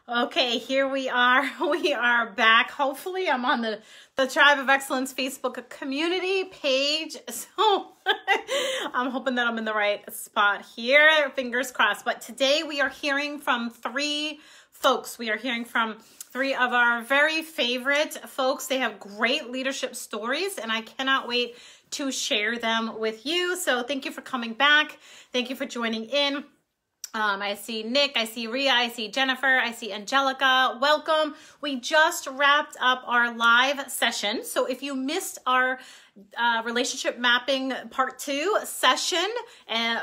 Okay, here we are. We are back. Hopefully, I'm on the Tribe of Excellence Facebook community page. So I'm hoping that I'm in the right spot here. Fingers crossed. But today we are hearing from three folks. We are hearing from three of our very favorite folks. They have great leadership stories, and I cannot wait to share them with you. So thank you for coming back. Thank you for joining in. I see Nick, I see Rhea, I see Jennifer, I see Angelica. Welcome. We just wrapped up our live session. So if you missed our relationship mapping part 2 session,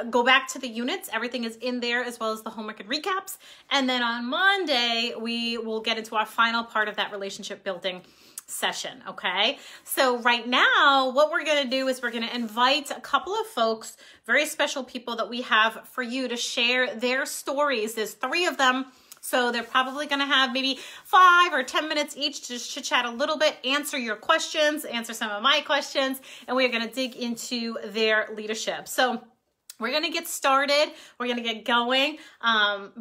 go back to the units. Everything is in there, as well as the homework and recaps. And then on Monday, we will get into our final part of that relationship building session. Okay, so right now what we're going to do is we're going to invite a couple of folks, very special people that we have for you to share their stories. There's 3 of them, so they're probably going to have maybe 5 or 10 minutes each to just chit chat a little bit, answer your questions, answer some of my questions, and we're going to dig into their leadership. So we're going to get started. We're going to get going.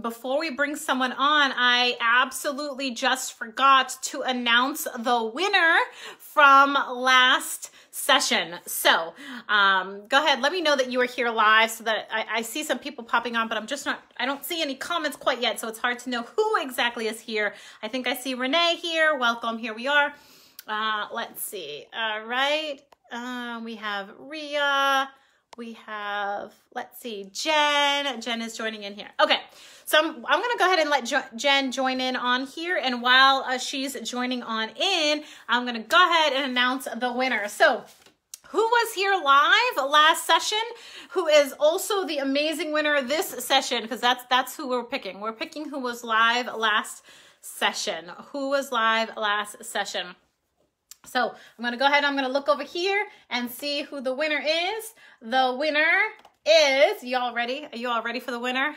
Before we bring someone on, I absolutely just forgot to announce the winner from last session. So go ahead. Let me know that you are here live so that I see some people popping on, but I don't see any comments quite yet. So it's hard to know who exactly is here. I think I see Renee here. Welcome. Here we are. Let's see. All right. We have Rhea. We have, let's see, Jen. Jen is joining in here. Okay, so I'm going to go ahead and let Jen join in on here. And while she's joining on in, I'm going to go ahead and announce the winner. So who was here live last session? Who is also the amazing winner this session? Because that's who we're picking. We're picking who was live last session. Who was live last session? So I'm going to go ahead and I'm going to look over here and see who the winner is. The winner is, y'all ready? Are you all ready for the winner?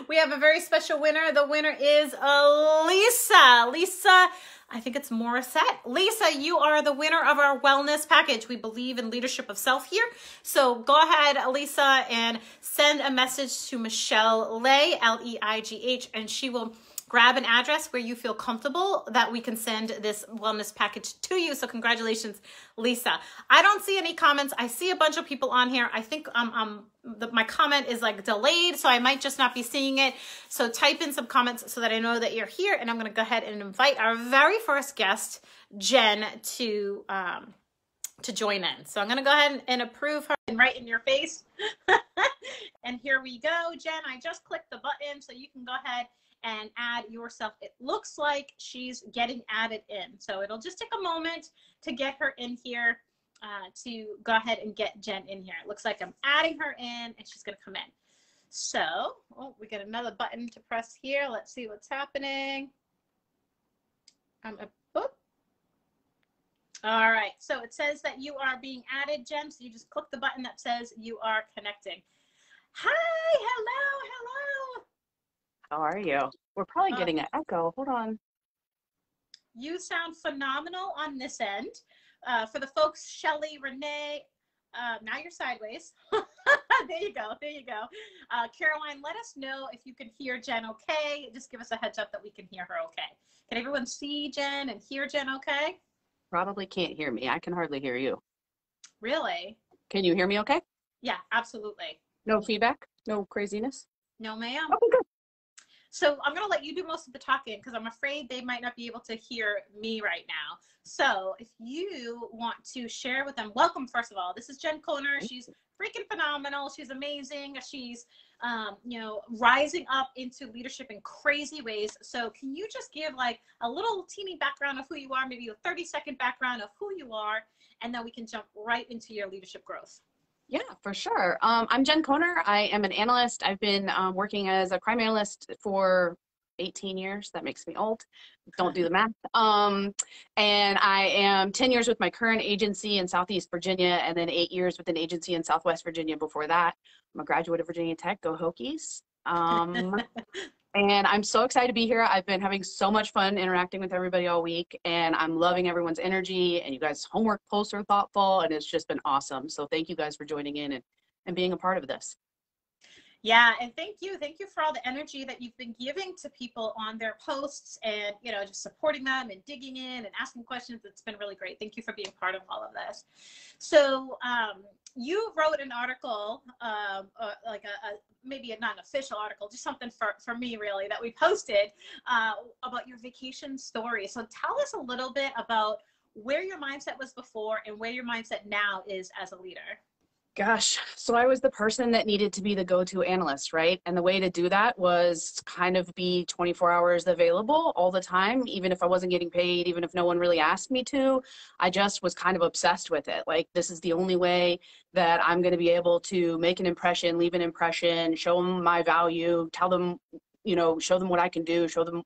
We have a very special winner. The winner is Lisa. Lisa, I think it's Morissette. Lisa, you are the winner of our wellness package. We believe in leadership of self here. So go ahead, Lisa, and send a message to Michelle Leigh, Leigh, and she will grab an address where you feel comfortable that we can send this wellness package to you. So congratulations, Lisa. I don't see any comments. I see a bunch of people on here. I think my comment is like delayed, so I might just not be seeing it. So type in some comments so that I know that you're here. And I'm going to go ahead and invite our very first guest, Jen, to join in. So I'm going to go ahead and approve her and right in your face. And here we go, Jen. I just clicked the button so you can go ahead and add yourself. It looks like she's getting added in. So it'll just take a moment to get her in here, to go ahead and get Jen in here. It looks like I'm adding her in and she's gonna come in. So, oh, we got another button to press here. Let's see what's happening. All right, so it says that you are being added, Jen. So you just click the button that says you are connecting. Hi, hello. How are you? We're probably getting an echo. Hold on. You sound phenomenal on this end. For the folks, Shelly, Renee, now you're sideways. There you go. Caroline, let us know if you can hear Jen okay. Just give us a heads up that we can hear her okay. Can everyone see Jen and hear Jen okay? Probably can't hear me. I can hardly hear you. Really? Can you hear me okay? Yeah, absolutely. No feedback? No craziness? No, ma'am. Okay, good. So I'm going to let you do most of the talking because I'm afraid they might not be able to hear me right now. So if you want to share with them, welcome, first of all. This is Jen Koner. She's freaking phenomenal. She's amazing. She's, rising up into leadership in crazy ways. So can you just give like a little teeny background of who you are, maybe a 30-second background of who you are, and then we can jump right into your leadership growth. Yeah, for sure. I'm Jen Koner. I am an analyst. I've been working as a crime analyst for 18 years. That makes me old. Don't do the math. And I am 10 years with my current agency in Southeast Virginia, and then 8 years with an agency in Southwest Virginia before that. I'm a graduate of Virginia Tech. Go Hokies. And I'm so excited to be here. I've been having so much fun interacting with everybody all week, and I'm loving everyone's energy, and you guys' homework posts are thoughtful, and it's just been awesome. So thank you guys for joining in and being a part of this. Yeah, and thank you for all the energy that you've been giving to people on their posts, and just supporting them and digging in and asking questions. It's been really great. Thank you for being part of all of this. So you wrote an article, like maybe not an official article, just something for me really, that we posted about your vacation story. So tell us a little bit about where your mindset was before and where your mindset now is as a leader. Gosh, so I was the person that needed to be the go-to analyst, right? And the way to do that was kind of be 24 hours available all the time, even if I wasn't getting paid, even if no one really asked me to. I just was kind of obsessed with it. Like, this is the only way that I'm going to be able to make an impression, leave an impression, show them my value, tell them, show them what I can do, show them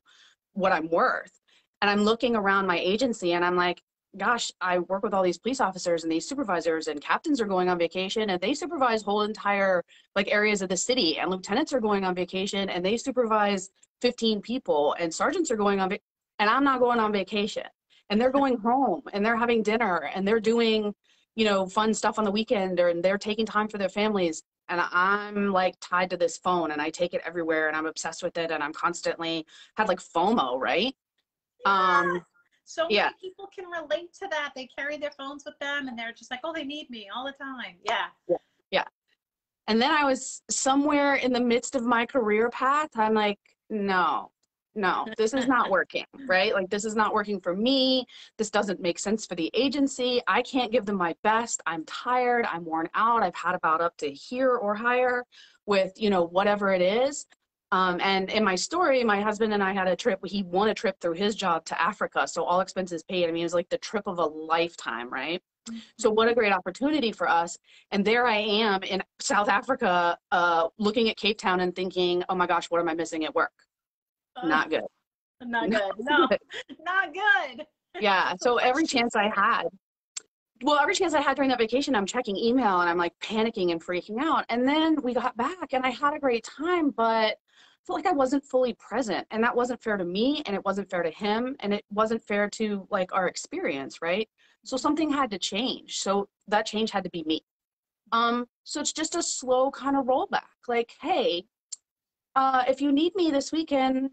what I'm worth. And I'm looking around my agency and I'm like, gosh, I work with all these police officers and these supervisors, and captains are going on vacation and they supervise whole entire like areas of the city, and lieutenants are going on vacation and they supervise 15 people, and sergeants are going on and I'm not going on vacation, and they're going home and they're having dinner and they're doing, fun stuff on the weekend, and they're taking time for their families. And I'm like tied to this phone and I take it everywhere and I'm obsessed with it and I'm constantly had like FOMO, right? Yeah. So Yeah. many people can relate to that. They carry their phones with them and they're just like, oh, they need me all the time. Yeah. Yeah. Yeah. And then I was somewhere in the midst of my career path. I'm like, no, this is not working, right? Like, this is not working for me. This doesn't make sense for the agency. I can't give them my best. I'm tired. I'm worn out. I've had about up to here or higher with, whatever it is. And in my story, my husband and I had a trip. He won a trip through his job to Africa. So all expenses paid. I mean, it was like the trip of a lifetime, right? So what a great opportunity for us. And there I am in South Africa, looking at Cape Town and thinking, oh my gosh, what am I missing at work? Not good. Not Not good. No, good. not good. Yeah. That's So the worst every chance I had during that vacation, I'm checking email and I'm like panicking and freaking out. And then we got back and I had a great time, but I felt like I wasn't fully present, and that wasn't fair to me, and it wasn't fair to him, and it wasn't fair to like our experience, right? So something had to change. So that change had to be me. So it's just a slow kind of rollback. Like, hey, if you need me this weekend,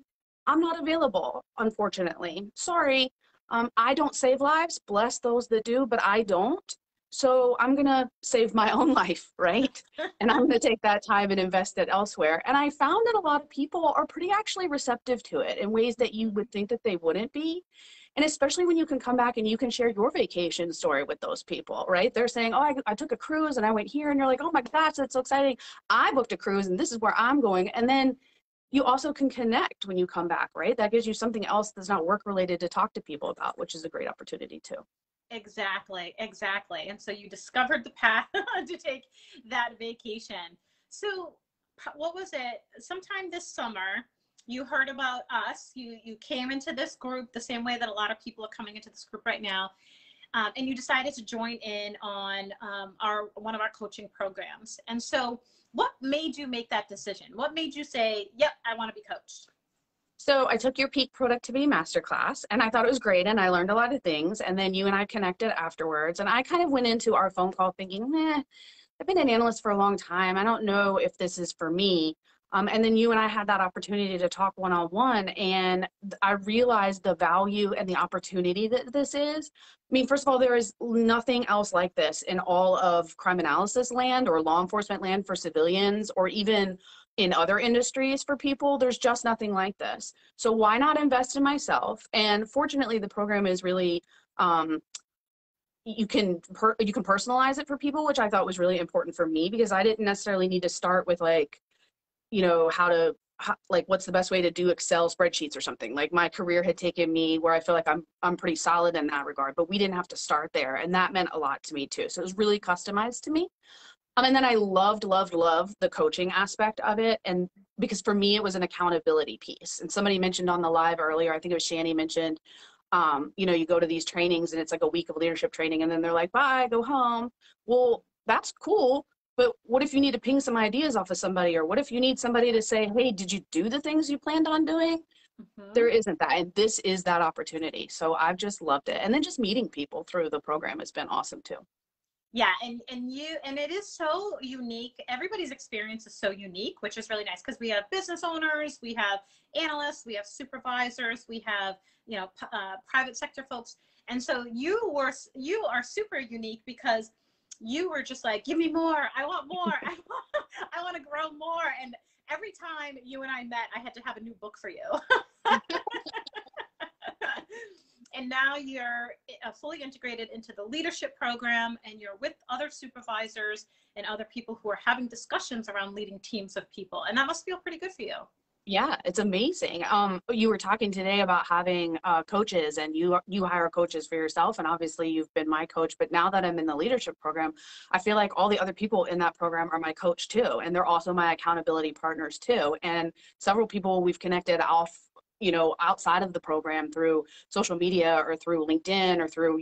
I'm not available, unfortunately. Sorry. I don't save lives, bless those that do, but I don't. So I'm going to save my own life, right? And I'm going to take that time and invest it elsewhere. And I found that a lot of people are pretty actually receptive to it in ways that you would think that they wouldn't be. And especially when you can come back and you can share your vacation story with those people, right? They're saying, oh, I took a cruise and I went here. And you're like, oh my gosh, that's so exciting. I booked a cruise and this is where I'm going. And then you also can connect when you come back, right? That gives you something else that's not work related to talk to people about, which is a great opportunity too. Exactly, exactly. And so you discovered the path to take that vacation. So what was it? Sometime this summer, you heard about us. You came into this group the same way that a lot of people are coming into this group right now, and you decided to join in on our one of our coaching programs. And so, what made you make that decision? What made you say, "Yep, I want to be coached"? So I took your peak productivity masterclass and I thought it was great and I learned a lot of things. And then you and I connected afterwards. And I kind of went into our phone call thinking, I've been an analyst for a long time. I don't know if this is for me. And then you and I had that opportunity to talk one-on-one, and I realized the value and the opportunity that this is. I mean, first of all, there is nothing else like this in all of crime analysis land or law enforcement land for civilians, or even in other industries for people. There's just nothing like this. So why not invest in myself? And fortunately, the program is really, you can personalize it for people, which I thought was really important for me, because I didn't necessarily need to start with like, like what's the best way to do Excel spreadsheets or something. Like, my career had taken me where I feel like I'm pretty solid in that regard, but we didn't have to start there, and that meant a lot to me too. So it was really customized to me. And then I loved the coaching aspect of it. And because for me, it was an accountability piece. And somebody mentioned on the live earlier, I think it was Shani mentioned, you go to these trainings and it's like a week of leadership training and then they're like, bye, go home. Well, that's cool. But what if you need to ping some ideas off of somebody? Or what if you need somebody to say, hey, did you do the things you planned on doing? Mm-hmm. There isn't that. And this is that opportunity. So I've just loved it. And then just meeting people through the program has been awesome too. Yeah, and it is so unique. Everybody's experience is so unique, which is really nice because we have business owners, we have analysts, we have supervisors, we have, you know, private sector folks. And so you are super unique because you were just like, give me more. I want more. I want to grow more. And every time you and I met, I had to have a new book for you. And now you're fully integrated into the leadership program, and you're with other supervisors and other people who are having discussions around leading teams of people. And that must feel pretty good for you. Yeah, it's amazing. You were talking today about having coaches, and you hire coaches for yourself, and obviously you've been my coach. But now that I'm in the leadership program, I feel like all the other people in that program are my coach too, and they're also my accountability partners too. And several people we've connected off, outside of the program through social media or through LinkedIn or through,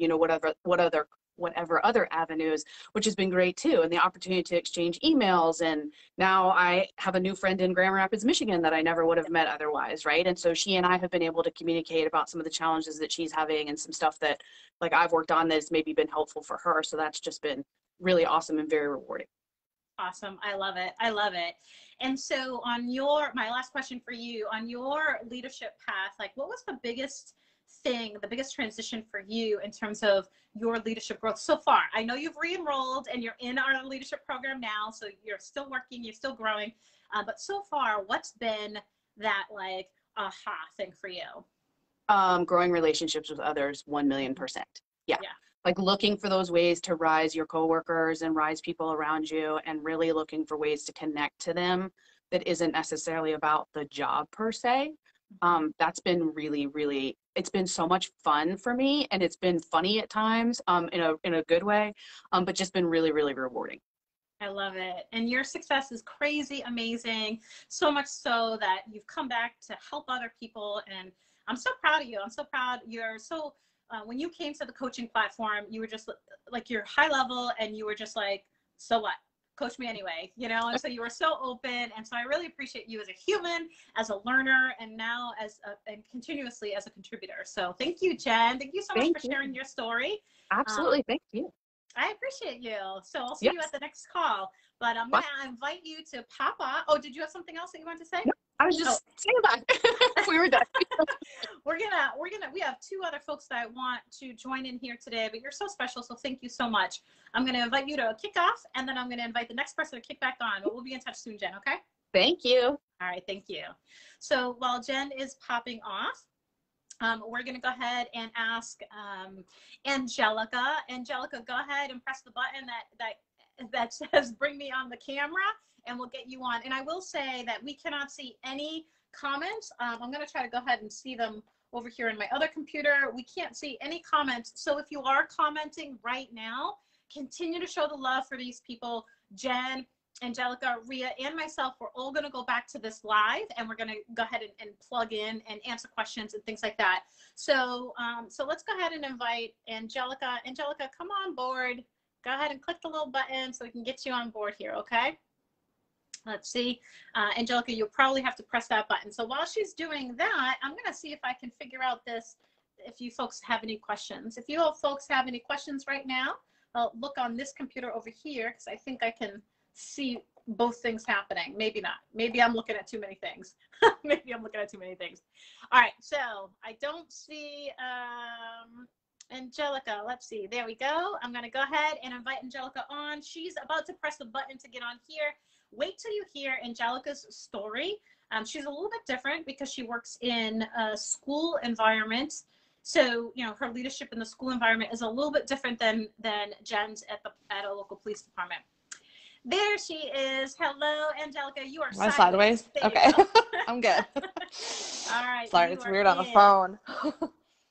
whatever other avenues, which has been great too. And the opportunity to exchange emails. And now I have a new friend in Grand Rapids, Michigan that I never would have met otherwise, right? And so she and I have been able to communicate about some of the challenges that she's having and some stuff that like I've worked on that's maybe been helpful for her. So that's just been really awesome and very rewarding. Awesome. I love it. I love it. And so my last question for you, on your leadership path, like what was the biggest thing, the biggest transition for you in terms of your leadership growth so far? I know you've re-enrolled and you're in our leadership program now, so you're still working, you're still growing. But so far, what's been that like aha thing for you? Growing relationships with others, 1,000,000%. Yeah. Yeah. Like looking for those ways to rise your coworkers and rise people around you, and really looking for ways to connect to them that isn't necessarily about the job per se. That's been really, really, it's been so much fun for me, and it's been funny at times, in a good way, but just been really, really rewarding. I love it. And your success is crazy amazing. So much so that you've come back to help other people. And I'm so proud of you. I'm so proud. When you came to the coaching platform, you were just like, you're high level and you were just like, so what? Coach me anyway, And so you were so open. And so I really appreciate you as a human, as a learner, and now and continuously as a contributor. So thank you, Jen. Thank you so much Thank for you. sharing your story. Absolutely. Thank you. I appreciate you. So I'll see you Yes. at the next call. But I'm going to invite you to pop on. Oh, did you have something else that you wanted to say? No, I was just saying bye. We were done. We have two other folks that I want to join in here today, but you're so special. So thank you so much. I'm going to invite you to kick off, and then I'm going to invite the next person to kick back on, but we'll be in touch soon, Jen. Okay. Thank you. All right. Thank you. So while Jen is popping off, we're going to go ahead and ask Angelica. Angelica, go ahead and press the button that says bring me on the camera, and we'll get you on. And I will say that we cannot see any comments. I'm going to try to go ahead and see them over here in my other computer. We can't see any comments. So if you are commenting right now, continue to show the love for these people. Jen, Angelica, Rhea, and myself, we're all going to go back to this live, and we're going to go ahead and plug in and answer questions and things like that. So, so let's go ahead and invite Angelica. Angelica, come on board. Go ahead and click the little button so we can get you on board here, okay? Let's see. Angelica, you'll probably have to press that button. So while she's doing that, I'm going to see if I can figure out this, if you folks have any questions. If you folks have any questions right now, I'll look on this computer over here because I think I can see both things happening. Maybe not. Maybe I'm looking at too many things. Maybe I'm looking at too many things. All right. So I don't see Angelica. Let's see. There we go. I'm going to go ahead and invite Angelica on. She's about to press the button to get on here. Wait till you hear Angelica's story. She's a little bit different because she works in a school environment. So, her leadership in the school environment is a little bit different than Jen's at a local police department. There she is. Hello, Angelica. You are sideways. Okay. I'm good. All right. Sorry, it's weird on the phone.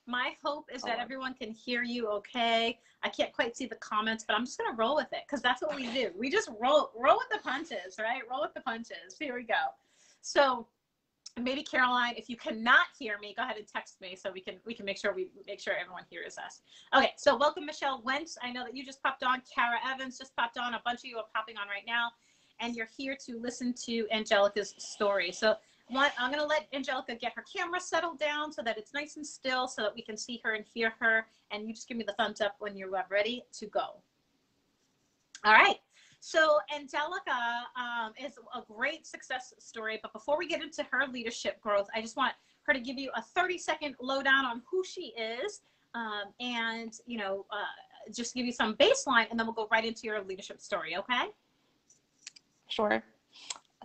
My hope is that everyone can hear you okay. I can't quite see the comments, but I'm just going to roll with it because that's what we do. We just roll with the punches, right? Roll with the punches. Here we go. So maybe Caroline, if you cannot hear me, go ahead and text me so we can make sure everyone hears us. Okay, so welcome Michelle Wentz. I know that you just popped on. Kara Evans just popped on. A bunch of you are popping on right now, and you're here to listen to Angelica's story. So I'm going to let Angelica get her camera settled down so that it's nice and still so that we can see her and hear her, and you just give me the thumbs up when you're ready to go. All right. So Angelica is a great success story. But before we get into her leadership growth, I just want her to give you a 30-second lowdown on who she is, and, just give you some baseline, and then we'll go right into your leadership story. Okay? Sure.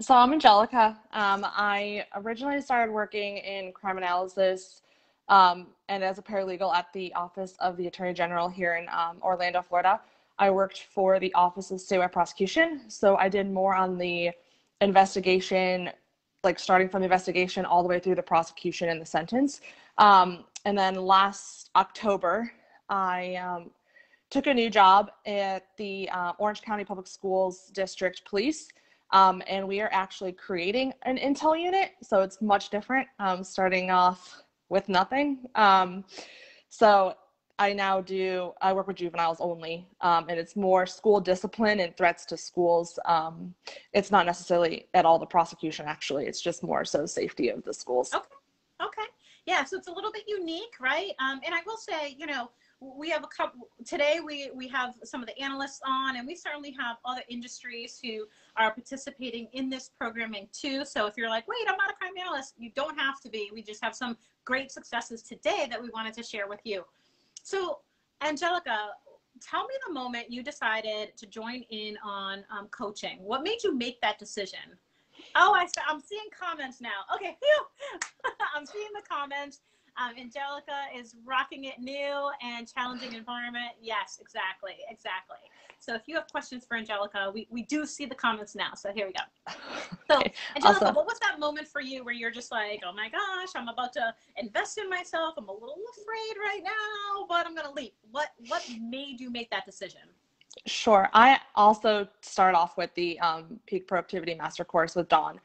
So I'm Angelica. I originally started working in crime analysis and as a paralegal at the Office of the Attorney General here in Orlando, Florida. I worked for the Office of Statewide Prosecution, so I did more on the investigation, like starting from the investigation all the way through the prosecution and the sentence. And then last October, I took a new job at the Orange County Public Schools District Police. And we are actually creating an intel unit, so it's much different, starting off with nothing. So I work with juveniles only, and it's more school discipline and threats to schools. It's not necessarily at all the prosecution, actually. It's just more so safety of the schools. Okay. Yeah, so it's a little bit unique, right? And I will say, we have a couple today. We have some of the analysts on, and we certainly have other industries who are participating in this programming too. So if you're like, wait, I'm not a crime analyst, you don't have to be. We just have some great successes today that we wanted to share with you. So Angelica, tell me the moment you decided to join in on coaching. What made you make that decision? Oh, I'm seeing comments now. Okay, I'm seeing the comments. Angelica is rocking it, new and challenging environment. Yes, exactly. So if you have questions for Angelica, we do see the comments now. So here we go. So Angelica, Awesome. What was that moment for you where you're just like, oh my gosh, I'm about to invest in myself. I'm a little afraid right now, but I'm going to leap. What made you make that decision? Sure. I also started off with the Peak Productivity Master Course with Dawn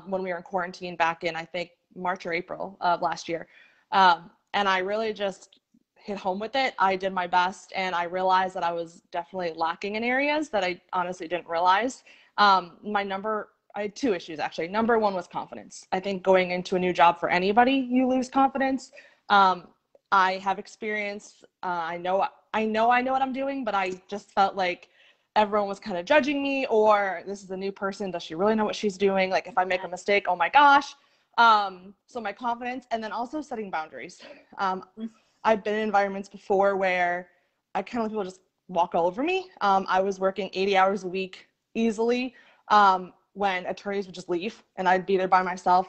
when we were in quarantine back in, I think, March or April of last year. And I really just hit home with it. I did my best, and I realized that I was definitely lacking in areas that I honestly didn't realize. I had two issues, actually. Number one was confidence. I think going into a new job for anybody, you lose confidence. I have experience. I know what I'm doing, but I just felt like everyone was kind of judging me, or this is a new person. Does she really know what she's doing? Like if I make a mistake, oh my gosh. So my confidence, and then also setting boundaries. I've been in environments before where I kind of let people just walk all over me. I was working 80 hours a week easily when attorneys would just leave, and I'd be there by myself,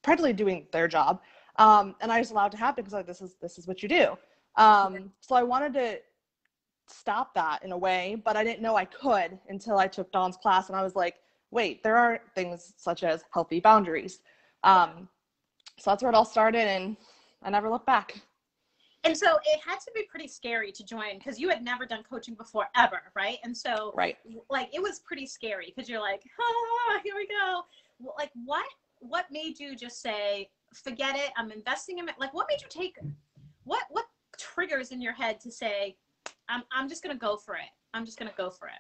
practically doing their job. And I was allowed to have it because like, this is what you do. So I wanted to stop that in a way, but I didn't know I could until I took Dawn's class, and I was like, wait, there are things such as healthy boundaries. So that's where it all started, and I never looked back. And so it had to be pretty scary to join because you had never done coaching before ever, right? And so right. Like it was pretty scary because you're like, here we go. Like what made you just say, forget it, I'm investing in it? Like what made you take, what triggers in your head to say, I'm just going to go for it. I'm just going to go for it.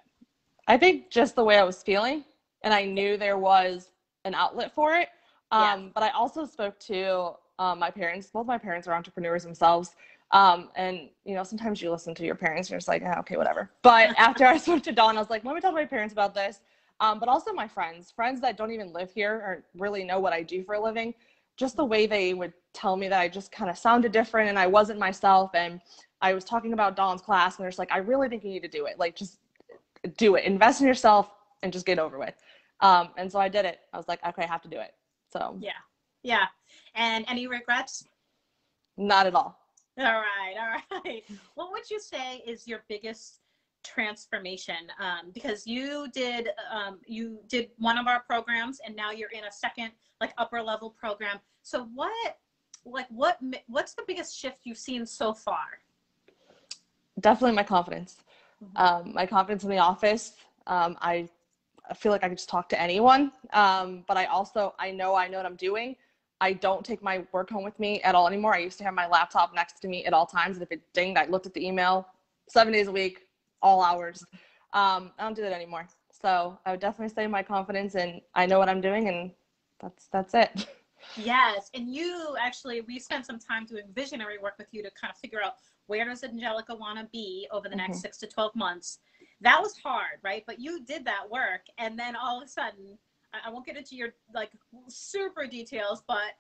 I think just the way I was feeling, and I knew there was an outlet for it. But I also spoke to my parents. Both my parents are entrepreneurs themselves. And, sometimes you listen to your parents and you're just like, okay, whatever. But after I spoke to Dawn, I was like, let me talk to my parents about this. But also my friends that don't even live here or really know what I do for a living. Just the way they would tell me that I just kind of sounded different and I wasn't myself. And I was talking about Dawn's class, and they're just like, I really think you need to do it. Like, just do it. Invest in yourself and just get over with. And so I did it. I was like, okay, I have to do it. So yeah. And any regrets? Not at all. All right. What would you say is your biggest transformation? Because you did one of our programs, and now you're in a second, like upper level program. So what's the biggest shift you've seen so far? Definitely my confidence. My confidence in the office. I feel like I can just talk to anyone. But I know what I'm doing. I don't take my work home with me at all anymore. I used to have my laptop next to me at all times. And if it dinged, I looked at the email 7 days a week, all hours. I don't do that anymore. So I would definitely say my confidence, and I know what I'm doing, and that's it. Yes. And we spent some time doing visionary work with you to kind of figure out, where does Angelica want to be over the next 6 to 12 months? that was hard, right? But you did that work. And then all of a sudden, I won't get into your like super details, but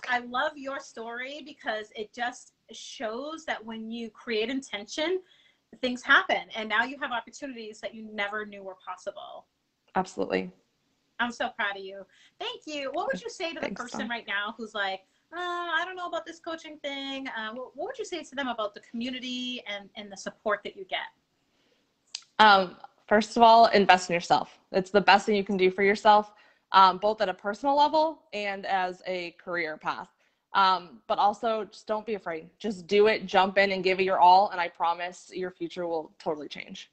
I love your story because it just shows that when you create intention, things happen. And now you have opportunities that you never knew were possible. Absolutely. I'm so proud of you. Thank you. What would you say to the Thanks, person Dawn. right now who's like, I don't know about this coaching thing. What would you say to them about the community and the support that you get? First of all, invest in yourself. It's the best thing you can do for yourself, both at a personal level and as a career path. But also just don't be afraid. Just do it, jump in and give it your all. And I promise your future will totally change.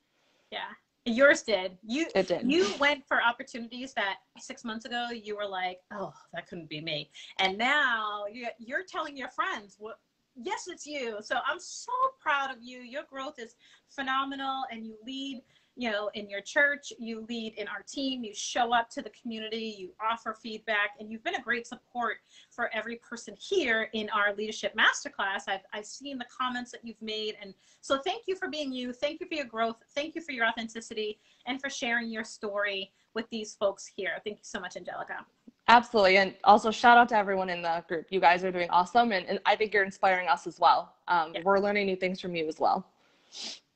Yeah. Yours did. It did. You went for opportunities that 6 months ago you were like, oh, that couldn't be me. And now you're telling your friends, well, yes, it's you. So I'm so proud of you. Your growth is phenomenal, and you lead, in your church, you lead in our team, you show up to the community, you offer feedback, and you've been a great support for every person here in our leadership masterclass. I've seen the comments that you've made. And so thank you for being you. Thank you for your growth. Thank you for your authenticity and for sharing your story with these folks here. Thank you so much, Angelica. Absolutely. And also shout out to everyone in the group. You guys are doing awesome. And I think you're inspiring us as well. Yeah. We're learning new things from you as well.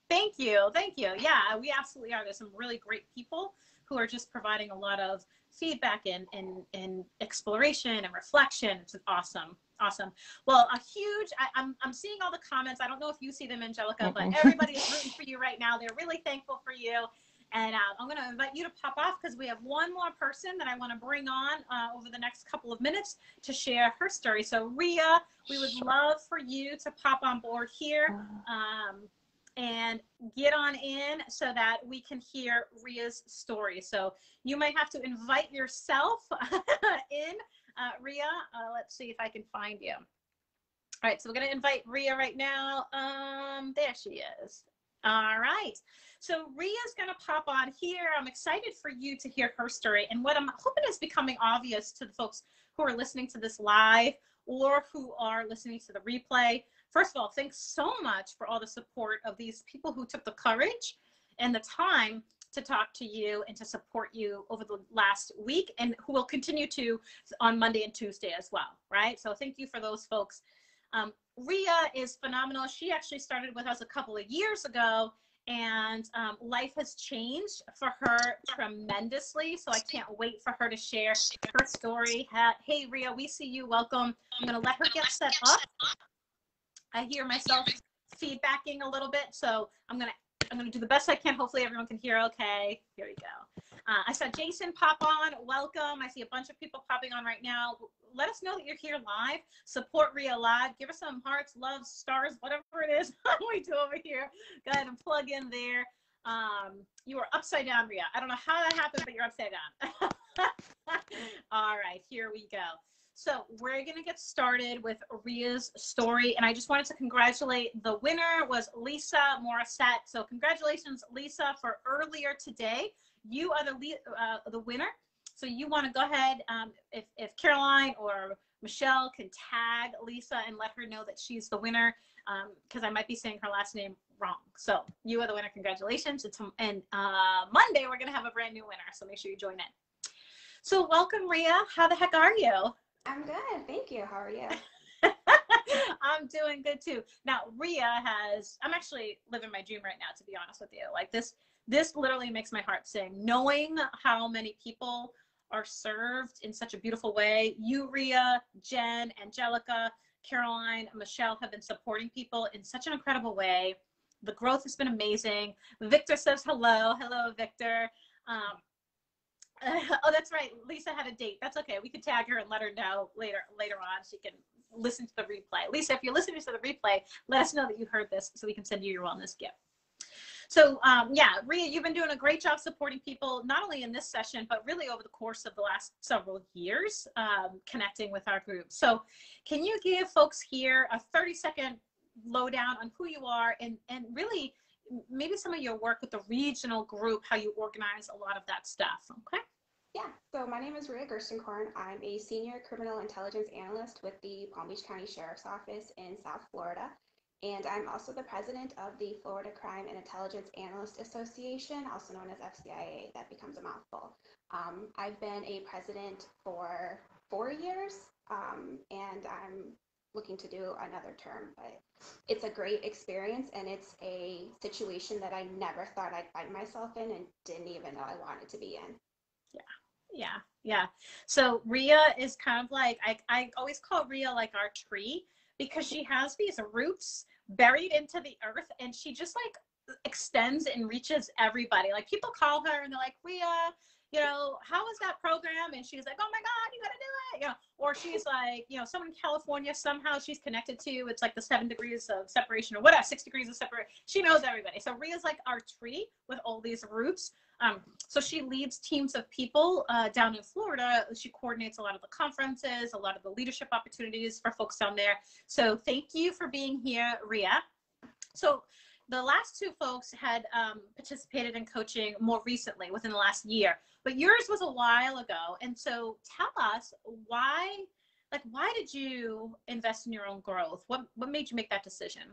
Thank you. Thank you. Yeah, we absolutely are. There's some really great people who are just providing a lot of feedback and exploration and reflection. It's awesome. Awesome. Well, I'm seeing all the comments. I don't know if you see them, Angelica, but everybody is rooting for you right now. They're really thankful for you. And I'm going to invite you to pop off because we have one more person that I want to bring on over the next couple of minutes to share her story. So Rhea, we would love for you to pop on board here. And get on in so that we can hear Rhea's story. So you might have to invite yourself in, Rhea. Let's see if I can find you. All right, so we're going to invite Rhea right now. There she is. All right. So Rhea's going to pop on here. I'm excited for you to hear her story. And what I'm hoping is becoming obvious to the folks who are listening to this live or who are listening to the replay. First of all, thanks so much for all the support of these people who took the courage and the time to talk to you and to support you over the last week, and who will continue to on Monday and Tuesday as well, right? So thank you for those folks. Rhea is phenomenal. She actually started with us a couple of years ago, and life has changed for her tremendously. So I can't wait for her to share her story. Hey, Rhea, we see you. Welcome. I'm going to let her get set up. I hear myself feedbacking a little bit, so I'm gonna do the best I can. Hopefully everyone can hear okay. Here we go. I saw Jason pop on. Welcome. I see a bunch of people popping on right now. Let us know that you're here live. Support Rhea live. Give us some hearts, loves, stars, whatever it is we do over here. Go ahead and plug in there. You are upside down, Rhea. I don't know how that happened, but you're upside down. All right, here we go. So we're going to get started with Rhea's story. And I just wanted to congratulate the winner was Lisa Morissette. So congratulations, Lisa, for earlier today. You are the winner. So you want to go ahead, if Caroline or Michelle can tag Lisa and let her know that she's the winner, because I might be saying her last name wrong. So you are the winner. Congratulations. And Monday, we're going to have a brand new winner. So make sure you join in. So welcome, Rhea. How the heck are you? I'm good. Thank you. How are you? I'm doing good too. Now, Rhea I'm actually living my dream right now, to be honest with you. Like this literally makes my heart sing. Knowing how many people are served in such a beautiful way. You, Rhea, Jen, Angelica, Caroline, Michelle have been supporting people in such an incredible way. The growth has been amazing. Victor says hello. Hello, Victor. Oh, that's right. Lisa had a date. That's okay. We could tag her and let her know later on. She can listen to the replay. Lisa, if you're listening to the replay, let us know that you heard this so we can send you your wellness gift. So yeah, Rhea, you've been doing a great job supporting people, not only in this session, but really over the course of the last several years, connecting with our group. So can you give folks here a 30-second lowdown on who you are and really maybe some of your work with the regional group, how you organize a lot of that stuff, okay? Yeah, so my name is Rhea Gerstenkorn. I'm a senior criminal intelligence analyst with the Palm Beach County Sheriff's Office in South Florida. And I'm also the president of the Florida Crime and Intelligence Analyst Association, also known as FCIA. That becomes a mouthful. I've been a president for 4 years, and I'm looking to do another term, but it's a great experience, and it's a situation that I never thought I'd find myself in and didn't even know I wanted to be in. Yeah. So Rhea is kind of like, I always call Rhea like our tree, because she has these roots buried into the earth, and she just like extends and reaches everybody. Like people call her and they're like, Rhea, you know, how was that program? And she's like, oh my God, you gotta do it. You know, or she's like, you know, someone in California, somehow she's connected to, it's like the 7 degrees of separation or whatever, 6 degrees of separation. She knows everybody. So Rhea's like our tree with all these roots. So she leads teams of people down in Florida. She coordinates a lot of the conferences, a lot of the leadership opportunities for folks down there. So thank you for being here, Rhea. So the last 2 folks had participated in coaching more recently, within the last year, but yours was a while ago. And so tell us why did you invest in your own growth? What made you make that decision?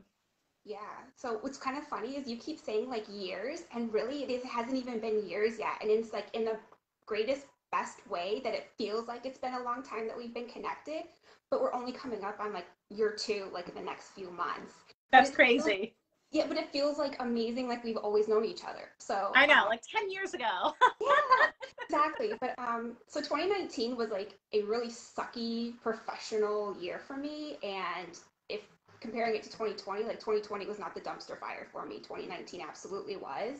Yeah. So what's kind of funny is you keep saying like years, and really it hasn't even been years yet. And it's like in the greatest, best way that it feels like it's been a long time that we've been connected, but we're only coming up on like year 2, like in the next few months. That's crazy. Yeah, but it feels like amazing, like we've always known each other. So I know, like 10 years ago. yeah, exactly. But so 2019 was like a really sucky professional year for me, and if comparing it to 2020, like 2020 was not the dumpster fire for me. 2019 absolutely was.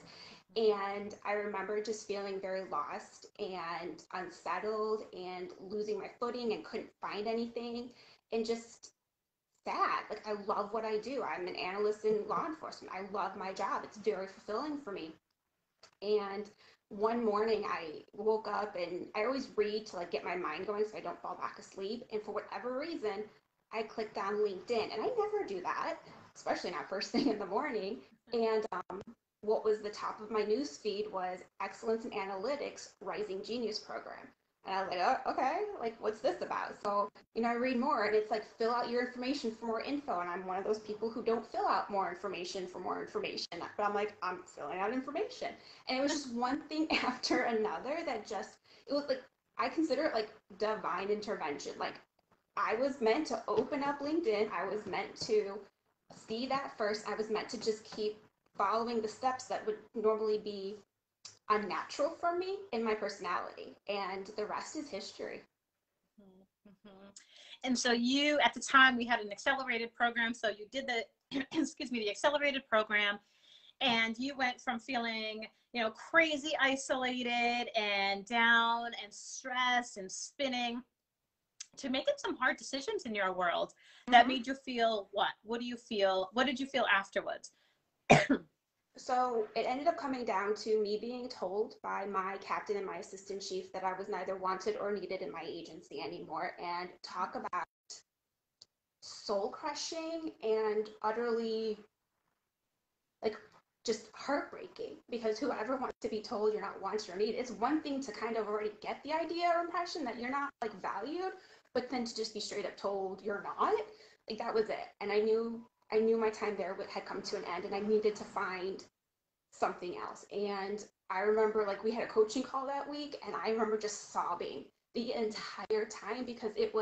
And I remember just feeling very lost and unsettled and losing my footing and couldn't find anything and just sad. Like I love what I do. I'm an analyst in law enforcement. I love my job. It's very fulfilling for me. And one morning I woke up, and I always read to like get my mind going so I don't fall back asleep. And for whatever reason, I clicked on LinkedIn, and I never do that, especially not first thing in the morning. And what was the top of my news feed was Excellence in Analytics Rising Genius Program. And I was like, oh, okay, like what's this about? So, I read more, and it's like fill out your information for more info. And I'm one of those people who don't fill out more information for more information. But I'm like, I'm filling out information. And it was just one thing after another that just, it was like, I consider it like divine intervention. Like I was meant to open up LinkedIn. I was meant to see that first. I was meant to just keep following the steps that would normally be unnatural for me in my personality, and the rest is history. Mm-hmm. And so you, at the time, we had an accelerated program. So you did the, excuse me, the accelerated program, and you went from feeling, crazy isolated and down and stressed and spinning to making some hard decisions in your world that made you feel what? What do you feel? What did you feel afterwards? So it ended up coming down to me being told by my captain and my assistant chief that I was neither wanted or needed in my agency anymore. And talk about soul crushing and utterly like just heartbreaking, because whoever wants to be told you're not wanted or needed, it's one thing to kind of already get the idea or impression that you're not like valued, but then to just be straight up told you're not, like that was it. And I knew my time there had come to an end, and I needed to find something else. And I remember like we had a coaching call that week, and I remember just sobbing the entire time because it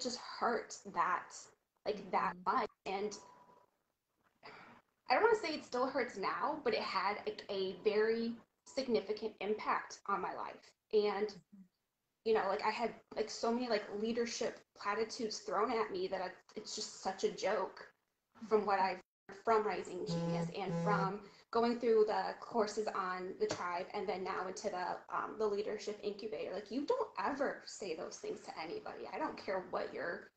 just hurt that much. And I don't want to say it still hurts now, but it had a very significant impact on my life. And like I had like so many like leadership platitudes thrown at me that it's just such a joke from what I've from Rising Genius and from going through the courses on the tribe, and then now into the leadership incubator. Like you don't ever say those things to anybody. I don't care what your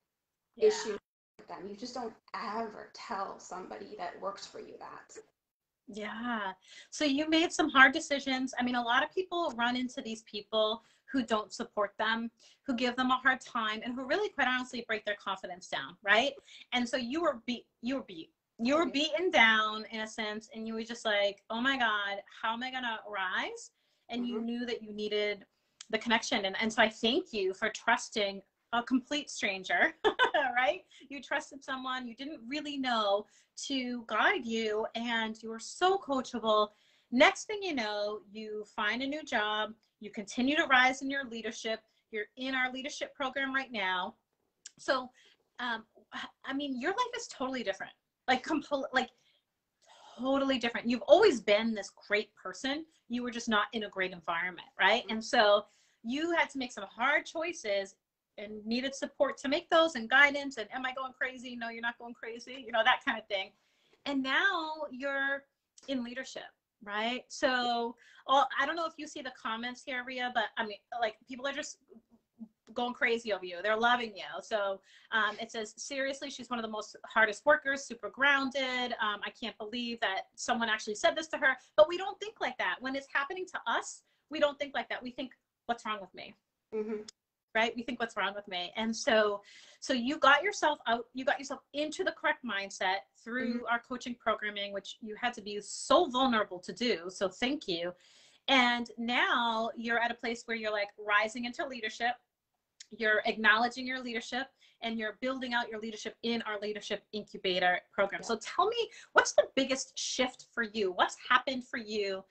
issue with them. You just don't ever tell somebody that works for you that. Yeah. So you made some hard decisions. I mean, a lot of people run into these people who don't support them, who give them a hard time, and who really, quite honestly, break their confidence down, right? And so you were beaten down in a sense, and you were just like, oh my God, how am I gonna rise? And you knew that you needed the connection. And so I thank you for trusting a complete stranger right? You trusted someone you didn't really know to guide you, and you were so coachable. Next thing you know, you find a new job, you continue to rise in your leadership. You're in our leadership program right now. So, um, I mean, your life is totally different, like like totally different. You've always been this great person. You were just not in a great environment, right? And so you had to make some hard choices and needed support to make those, and guidance, and am I going crazy? No, you're not going crazy, you know, that kind of thing. And now you're in leadership, right? So, I don't know if you see the comments here, Rhea, but I mean, like, people are just going crazy over you. They're loving you. So it says, seriously, she's one of the most hardest workers, super grounded. I can't believe that someone actually said this to her. But we don't think like that. When it's happening to us, we don't think like that. We think, what's wrong with me? Mm-hmm. Right? We think, what's wrong with me? And so you got yourself out, you got yourself into the correct mindset through our coaching programming, which you had to be so vulnerable to do. So thank you. And now you're at a place where you're like rising into leadership. You're acknowledging your leadership, and you're building out your leadership in our leadership incubator program. Yeah. So tell me, what's the biggest shift for you? What's happened for you?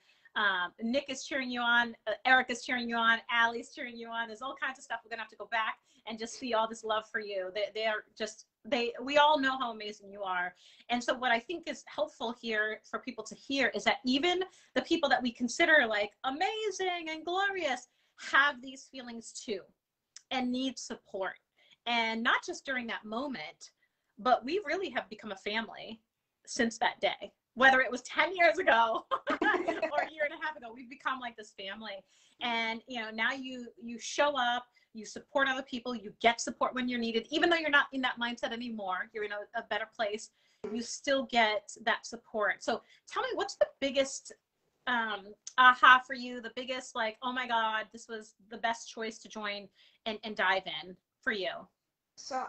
Nick is cheering you on. Eric is cheering you on. Allie's cheering you on. There's all kinds of stuff. We're gonna have to go back and just see all this love for you. They are just, we all know how amazing you are. And so what I think is helpful here for people to hear is that even the people that we consider like amazing and glorious have these feelings too, and need support. And not just during that moment, but we really have become a family since that day. Whether it was 10 years ago or a year and a half ago, we've become like this family. And you know, now you show up, you support other people, you get support when you're needed. Even though you're not in that mindset anymore, you're in a better place, you still get that support. So tell me, what's the biggest aha for you, the biggest, like, oh my God, this was the best choice to join and dive in for you? So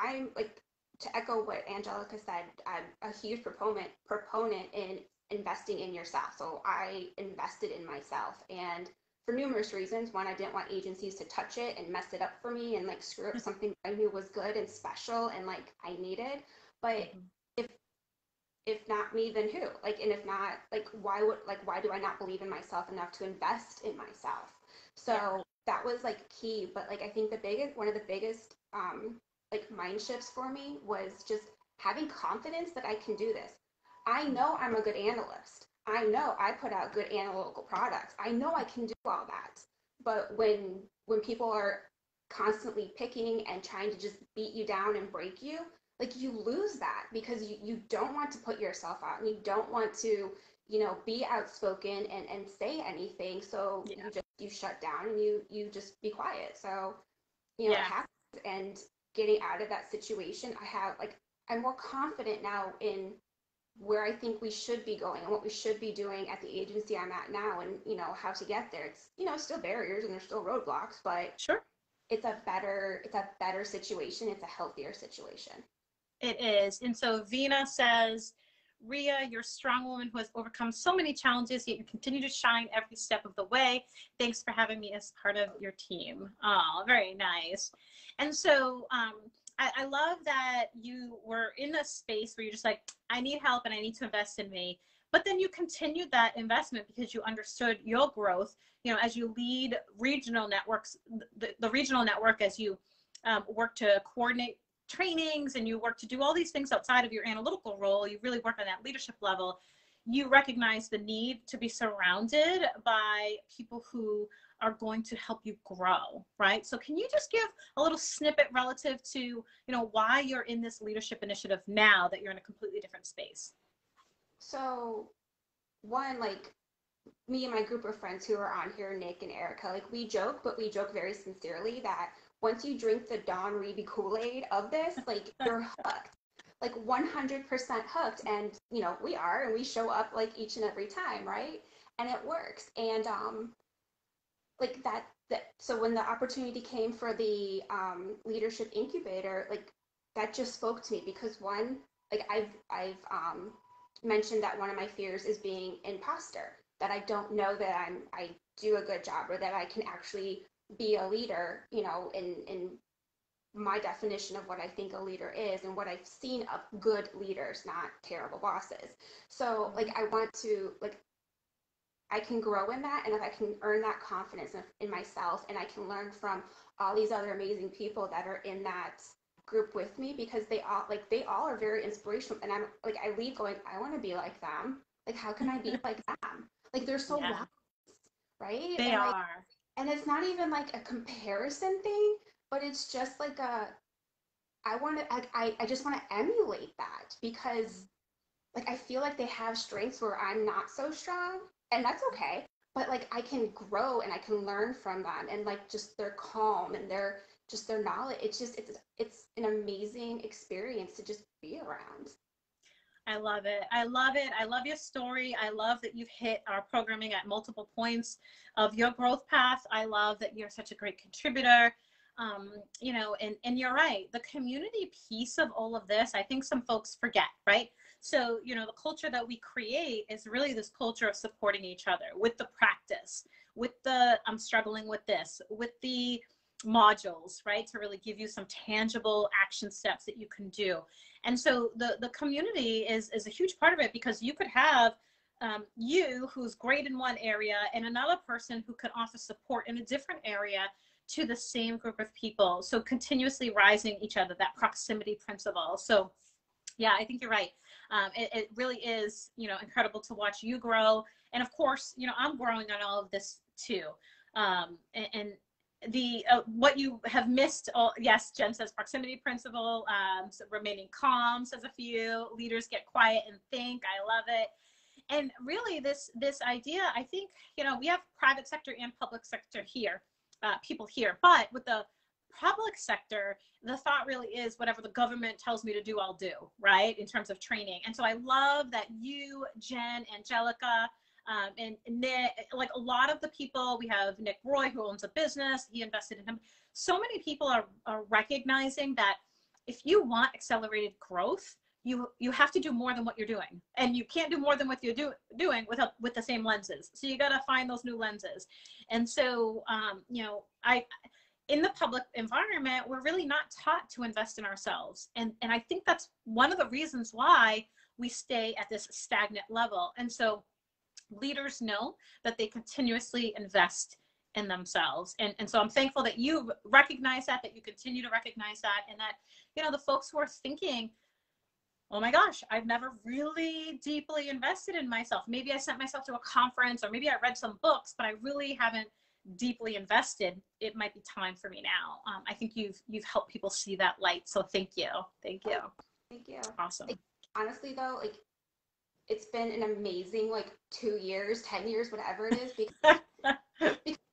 I'm like, to echo what Angelica said, I'm a huge proponent in investing in yourself. So I invested in myself, and for numerous reasons. One, I didn't want agencies to touch it and mess it up for me and like screw up something I knew was good and special and like I needed. But if not me, then who? Like, and if not, like, why do I not believe in myself enough to invest in myself? So that was like key. But like, I think one of the biggest like mind shifts for me was just having confidence that I can do this. I know I'm a good analyst. I know I put out good analytical products. I know I can do all that. But when people are constantly picking and trying to just beat you down and break you, like, you lose that because you don't want to put yourself out, and you don't want to, you know, be outspoken and say anything. So you shut down and you just be quiet. So, you know, it happens. And getting out of that situation, I'm more confident now in where I think we should be going and what we should be doing at the agency I'm at now, and, you know, how to get there. It's, you know, still barriers and there's still roadblocks, but it's a better situation. It's a healthier situation. It is. And so Vina says, Rhea, you're a strong woman who has overcome so many challenges, yet you continue to shine every step of the way. Thanks for having me as part of your team. Oh, very nice. And so I love that you were in a space where you're just like, I need help and I need to invest in me. But then you continued that investment because you understood your growth, you know, as you lead regional networks, the regional network, as you work to coordinate trainings and you work to do all these things outside of your analytical role. You really work on that leadership level. You recognize the need to be surrounded by people who are going to help you grow, right? So can you just give a little snippet relative to, you know, why you're in this leadership initiative now that you're in a completely different space? So one, like, me and my group of friends who are on here, Nick and Erica, like, we joke, but we joke very sincerely that once you drink the Dawn Reedy Kool-Aid of this, like, you're hooked, like 100% hooked. And, you know, we are, and we show up like each and every time, right? And it works. And like that so when the opportunity came for the leadership incubator, like, that just spoke to me, because one, like, I've mentioned that one of my fears is being imposter, that I don't know that I do a good job, or that I can actually be a leader, you know, in my definition of what I think a leader is and what I've seen of good leaders, not terrible bosses. So like I want to like I can grow in that, and if I can earn that confidence in myself, and I can learn from all these other amazing people that are in that group with me, because they all are very inspirational, and I'm like I leave going, I want to be like them. Like how can I be like them? Like they're so Yeah, wise, right? they And like are. and it's not even like a comparison thing, but it's just like a I want to I just want to emulate that, because like I feel like they have strengths where I'm not so strong, and that's okay. But like I can grow and I can learn from them, and like just their calm and their knowledge. It's an amazing experience to just be around. I love it. I love it. I love your story. I love that you've hit our programming at multiple points of your growth path. I love that you're such a great contributor. You know, and you're right. The community piece of all of this, I think some folks forget, right? So, you know, the culture that we create is really this culture of supporting each other with the practice, with the I'm struggling with this, with the modules, right? To really give you some tangible action steps that you can do. And so the community is a huge part of it, because you could have you who's great in one area and another person who could offer support in a different area to the same group of people. So continuously rising each other, that proximity principle. So yeah, I think you're right. It really is, you know, incredible to watch you grow. And of course, you know, I'm growing on all of this too. And the what you have missed, yes, Jen says proximity principle, so remaining calm, says a few, leaders get quiet and think. I love it. And really this idea, I think, you know, we have private sector and public sector here, people here, but with the public sector, the thought really is whatever the government tells me to do, I'll do, right? In terms of training. And so I love that you, Jen, Angelica, and Nick, like a lot of the people, we have Nick Roy, who owns a business, he invested in him. So many people are recognizing that if you want accelerated growth, you have to do more than what you're doing, and you can't do more than what you're doing with the same lenses. So you got to find those new lenses. And so, you know, in the public environment, we're really not taught to invest in ourselves. And I think that's one of the reasons why we stay at this stagnant level. And so leaders know that they continuously invest in themselves. And so I'm thankful that you recognize that you continue to recognize that, and that, you know, the folks who are thinking, oh my gosh, I've never really deeply invested in myself. Maybe I sent myself to a conference, or maybe I read some books, but I really haven't deeply invested. It might be time for me now. I think you've helped people see that light. So thank you. Thank you. Thank you. Awesome. Like, honestly though, like it's been an amazing like 2 years, 10 years, whatever it is,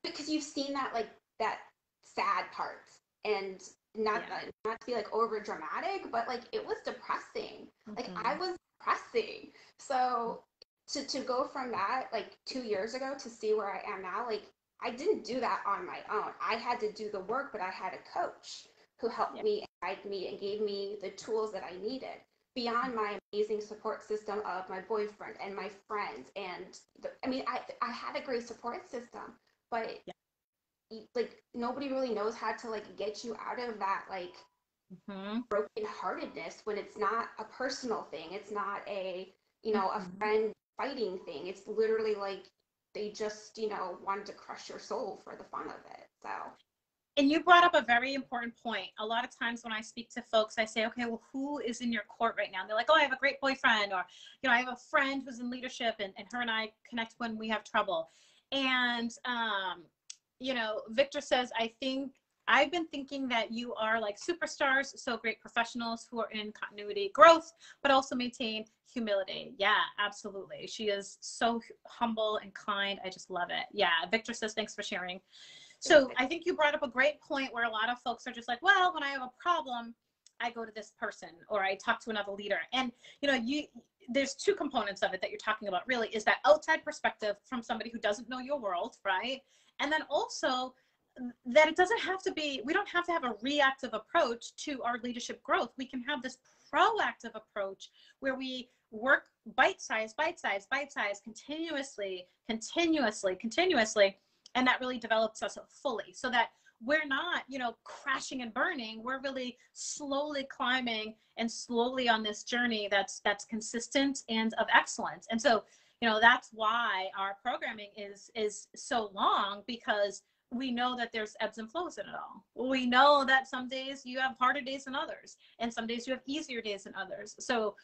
because you've seen that like that sad part, and not to be like over dramatic, but like it was depressing. Like I was depressing. So to go from that like 2 years ago to see where I am now, like I didn't do that on my own. I had to do the work, but I had a coach who helped me and guided me and gave me the tools that I needed, beyond my amazing support system of my boyfriend and my friends. And I had a great support system, but like nobody really knows how to like get you out of that like brokenheartedness, when it's not a personal thing. It's not a, you know, a friend fighting thing. It's literally like they just, you know, wanted to crush your soul for the fun of it. So. And you brought up a very important point. A lot of times when I speak to folks, I say, okay, well, who is in your court right now? And they're like, oh, I have a great boyfriend, or, you know, I have a friend who's in leadership, and her and I connect when we have trouble. And, you know, Victor says, I've been thinking that you are like superstars, so great professionals who are in continuity growth, but also maintain humility. Yeah, absolutely. She is so humble and kind. I just love it. Yeah. Victor says, thanks for sharing. So I think you brought up a great point where a lot of folks are just like, well, when I have a problem, I go to this person, or I talk to another leader. And, you know, there's two components of it that you're talking about, really, is that outside perspective from somebody who doesn't know your world, right? And then also that it doesn't have to be, we don't have to have a reactive approach to our leadership growth. We can have this proactive approach where we work bite-size, continuously, and that really develops us fully, so that we're not, you know, crashing and burning. We're really slowly climbing and slowly on this journey that's consistent and of excellence. And so, you know, that's why our programming is so long, because we know that there's ebbs and flows in it all. We know that some days you have harder days than others, and some days you have easier days than others. So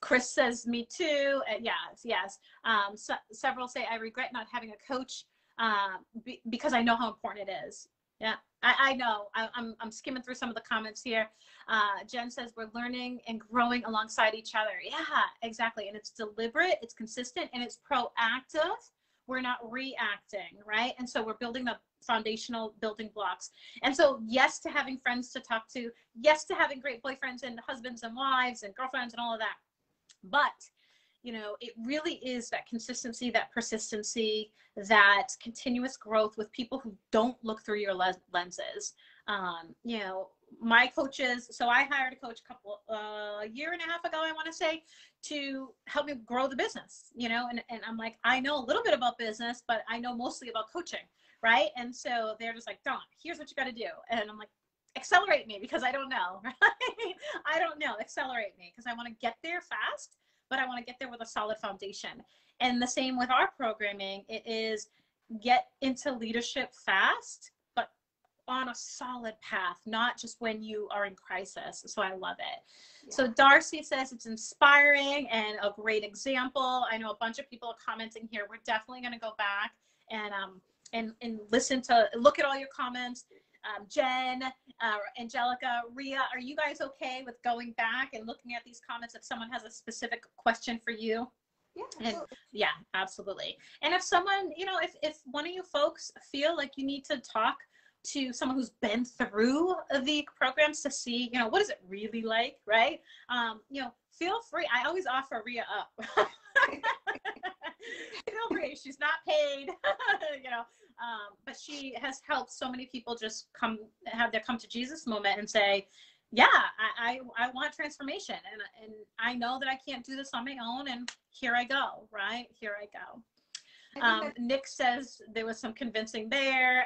Chris says, me too. Yes, yes. Several say, I regret not having a coach because I know how important it is. Yeah, I know. I'm skimming through some of the comments here. Jen says, we're learning and growing alongside each other. Yeah, exactly. And it's deliberate, it's consistent, and it's proactive. We're not reacting, right? And so we're building the foundational building blocks. And so yes to having friends to talk to, yes to having great boyfriends and husbands and wives and girlfriends and all of that. But, you know, it really is that consistency, that persistency, that continuous growth with people who don't look through your lenses. You know, my coaches, so I hired a coach a year and a half ago, I want to say, to help me grow the business, you know, and I'm like, I know a little bit about business, but I know mostly about coaching, right? And so they're just like, Dawn, here's what you got to do. And I'm like, accelerate me, because I don't know, right? I don't know, accelerate me, because I want to get there fast, but I want to get there with a solid foundation. And the same with our programming, it is get into leadership fast, but on a solid path, not just when you are in crisis. So I love it. Yeah. So Darcy says it's inspiring and a great example. I know a bunch of people are commenting here. We're definitely going to go back and look at all your comments. Jen, Angelica, Rhea, are you guys okay with going back and looking at these comments if someone has a specific question for you? Yeah, absolutely. And, yeah, absolutely. And if someone, you know, if one of you folks feel like you need to talk to someone who's been through the programs to see, you know, what is it really like, right? You know, feel free. I always offer Rhea up. Feel free. She's not paid, you know, but she has helped so many people just have their come to Jesus moment and say, yeah, I want transformation, and I know that I can't do this on my own, and here I go, right? Here I go. Nick says there was some convincing there.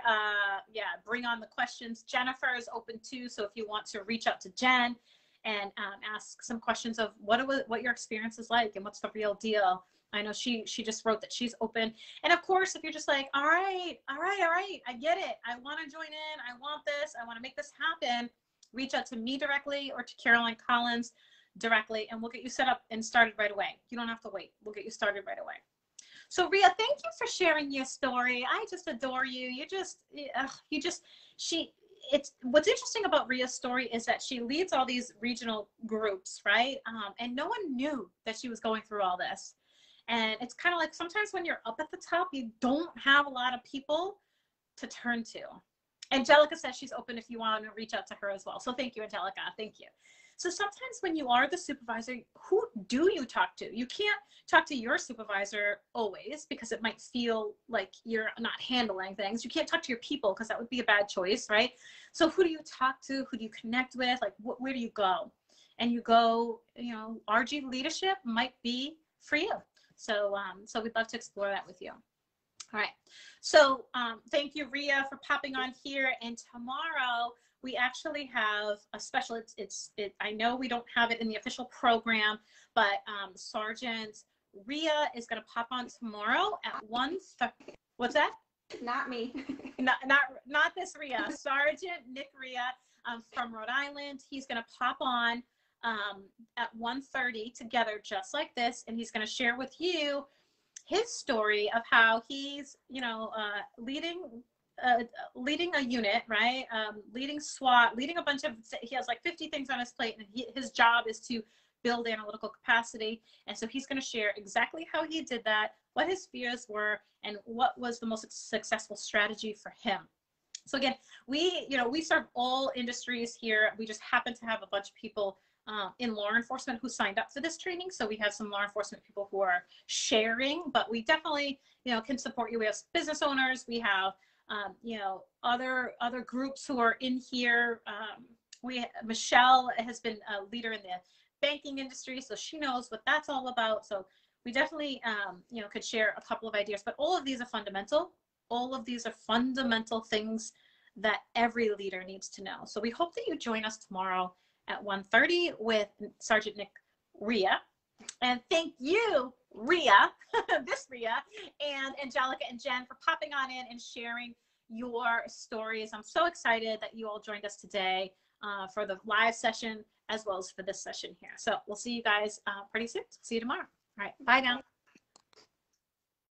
Yeah, bring on the questions. Jennifer is open too, so if you want to reach out to Jen and ask some questions of what your experience is like and what's the real deal. I know she just wrote that she's open. And of course, if you're just like, all right, I get it. I want to join in. I want this. I want to make this happen. Reach out to me directly or to Caroline Collins directly, and we'll get you set up and started right away. You don't have to wait. We'll get you started right away. So Rhea, thank you for sharing your story. I just adore you. What's interesting about Rhea's story is that she leads all these regional groups, right? And no one knew that she was going through all this. And it's kind of like sometimes when you're up at the top, you don't have a lot of people to turn to. Angelica says she's open if you want to reach out to her as well. So thank you, Angelica. Thank you. So sometimes when you are the supervisor, who do you talk to? You can't talk to your supervisor always, because it might feel like you're not handling things. You can't talk to your people because that would be a bad choice, right? So who do you talk to? Who do you connect with? Like, where do you go? And you go, you know, RG leadership might be for you. So, so we'd love to explore that with you. All right. So thank you, Rhea, for popping on here. And tomorrow we actually have a special, I know we don't have it in the official program, but Sergeant Rhea is going to pop on tomorrow at 1:30. What's that? Not me. not this Rhea. Sergeant Nick Rhea from Rhode Island. He's going to pop on at 1:30 together, just like this, and he's going to share with you his story of how he's, you know, leading a unit, right? Leading SWAT, leading a bunch of, he has like 50 things on his plate, and his job is to build analytical capacity. And so he's going to share exactly how he did that, what his fears were, and what was the most successful strategy for him. So again, we serve all industries here. We just happen to have a bunch of people in law enforcement who signed up for this training. So we have some law enforcement people who are sharing, but we definitely, you know, can support you. We have business owners. We have, you know, other groups who are in here. Michelle has been a leader in the banking industry, so she knows what that's all about. So we definitely, you know, could share a couple of ideas, but all of these are fundamental. All of these are fundamental things that every leader needs to know. So we hope that you join us tomorrow at 1:30 with Sergeant Nick Rhea. And thank you, Rhea, this Rhea, and Angelica and Jen for popping on in and sharing your stories. I'm so excited that you all joined us today for the live session as well as for this session here. So we'll see you guys pretty soon. See you tomorrow. All right. Bye now.